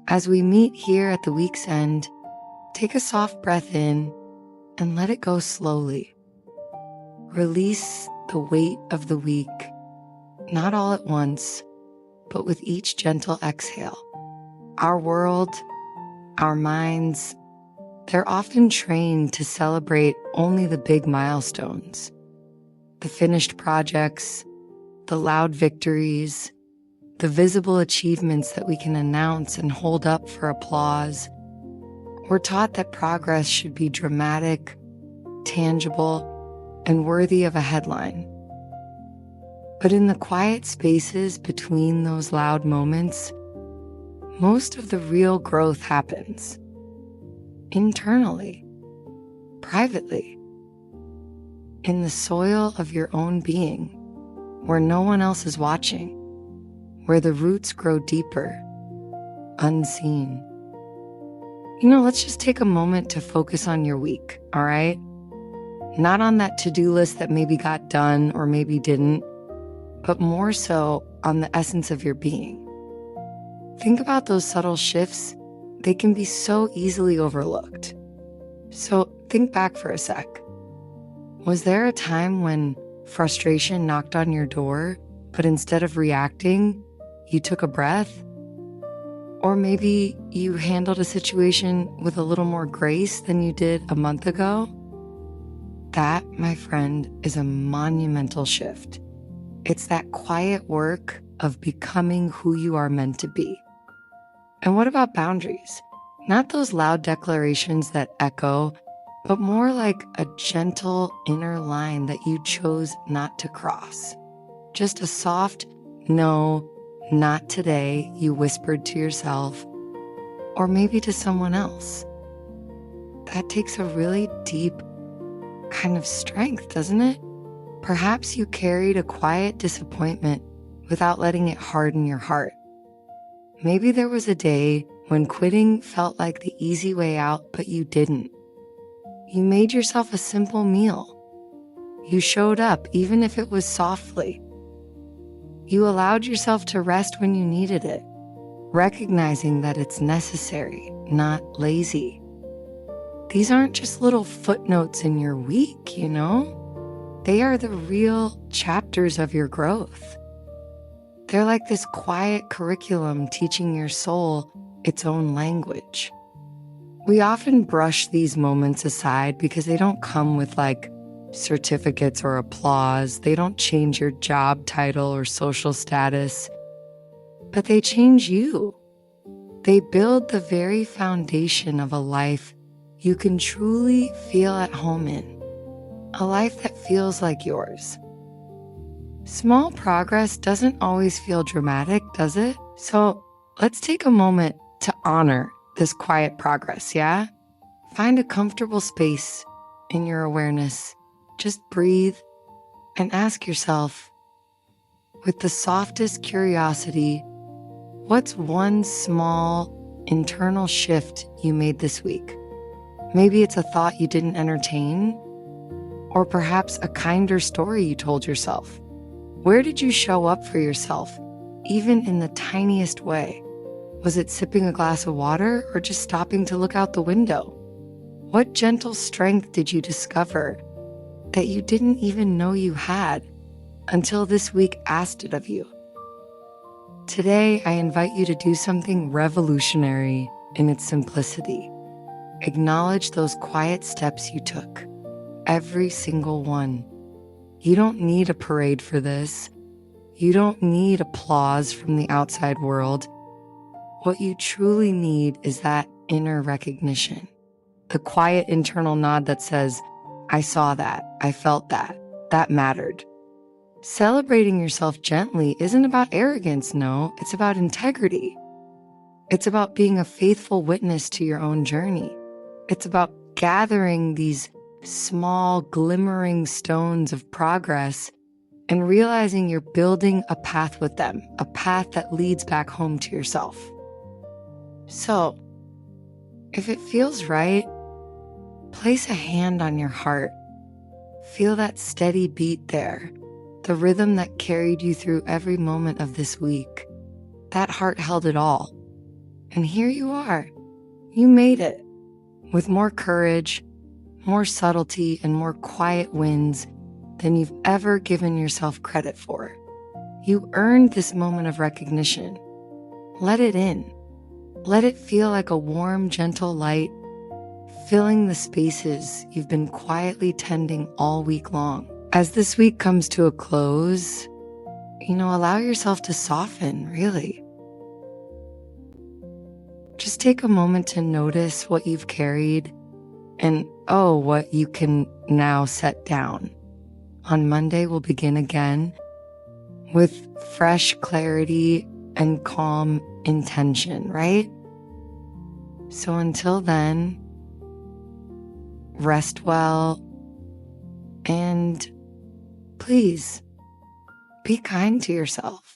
As we meet here at the week's end, take a soft breath in and let it go slowly. Release the weight of the week, not all at once, but with each gentle exhale. Our world, our minds, they're often trained to celebrate only the big milestones, the finished projects, the loud victories, the visible achievements that we can announce and hold up for applause. We're taught that progress should be dramatic, tangible, and worthy of a headline. But in the quiet spaces between those loud moments, most of the real growth happens internally, privately, in the soil of your own being, where no one else is watching, where the roots grow deeper, unseen. Let's just take a moment to focus on your week, all right? Not on that to-do list that maybe got done or maybe didn't, but more so on the essence of your being. Think about those subtle shifts. They can be so easily overlooked. So think back for a sec. Was there a time when frustration knocked on your door, but instead of reacting, you took a breath? Or maybe you handled a situation with a little more grace than you did a month ago? That, my friend, is a monumental shift. It's that quiet work of becoming who you are meant to be. And what about boundaries? Not those loud declarations that echo, but more like a gentle inner line that you chose not to cross. Just a soft, no, not today, you whispered to yourself, or maybe to someone else. That takes a really deep kind of strength, doesn't it? Perhaps you carried a quiet disappointment without letting it harden your heart. Maybe there was a day when quitting felt like the easy way out, but you didn't. You made yourself a simple meal. You showed up, even if it was softly. You allowed yourself to rest when you needed it, recognizing that it's necessary, not lazy. These aren't just little footnotes in your week, They are the real chapters of your growth. They're like this quiet curriculum teaching your soul its own language. We often brush these moments aside because they don't come with certificates or applause. They don't change your job title or social status, but they change you. They build the very foundation of a life you can truly feel at home in, a life that feels like yours. Small progress doesn't always feel dramatic, does it? So let's take a moment to honor this quiet progress, yeah? Find a comfortable space in your awareness. Just breathe and ask yourself, with the softest curiosity, what's one small internal shift you made this week? Maybe it's a thought you didn't entertain, or perhaps a kinder story you told yourself. Where did you show up for yourself, even in the tiniest way? Was it sipping a glass of water or just stopping to look out the window? What gentle strength did you discover that you didn't even know you had until this week asked it of you? Today, I invite you to do something revolutionary in its simplicity. Acknowledge those quiet steps you took, every single one. You don't need a parade for this. You don't need applause from the outside world. What you truly need is that inner recognition, the quiet internal nod that says, I saw that, I felt that mattered. Celebrating yourself gently isn't about arrogance, no, it's about integrity. It's about being a faithful witness to your own journey. It's about gathering these small, glimmering stones of progress and realizing you're building a path with them, a path that leads back home to yourself. So, if it feels right, place a hand on your heart. Feel that steady beat there, the rhythm that carried you through every moment of this week. That heart held it all. And here you are. You made it with more courage, more subtlety, and more quiet wins than you've ever given yourself credit for. You earned this moment of recognition. Let it in. Let it feel like a warm, gentle light filling the spaces you've been quietly tending all week long. As this week comes to a close, allow yourself to soften, really. Just take a moment to notice what you've carried and, what you can now set down. On Monday, we'll begin again with fresh clarity and calm intention, right? So until then, rest well, and please be kind to yourself.